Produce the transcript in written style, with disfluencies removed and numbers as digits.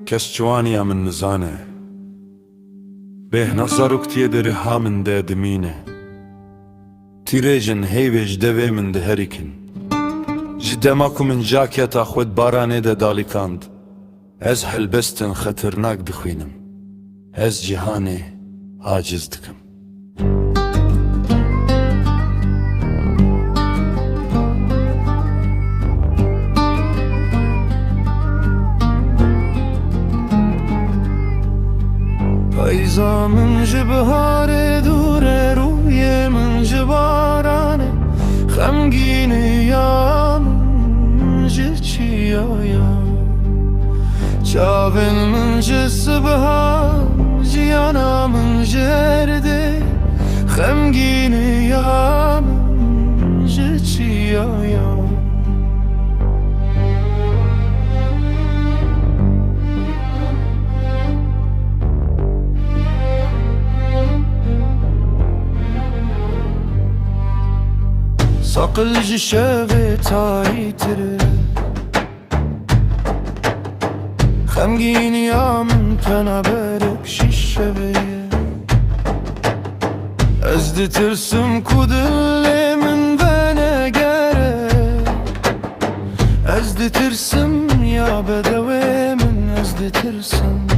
کس جوانیا من نزانه به نظر کتیه داره ها من ده دمینه تیریجن هیوش دوه من ده هریکن جدماکو من جاکیتا خود بارانه ده دالیکاند از هلبستن خطرناک دخوینم از جهانه عاجز دکم پایزا من جبهار دوره روی من جبارانه خمگینه یا من جچیا چاون من جسبها جیانا من جرده خمگینه یا من جچیا ساقل جشوه تایی تره خمگینی یا من پنا برک شیشه بیه از دی ترسم کدل من بنگره از دی ترسم یا بدوه من از دی ترسم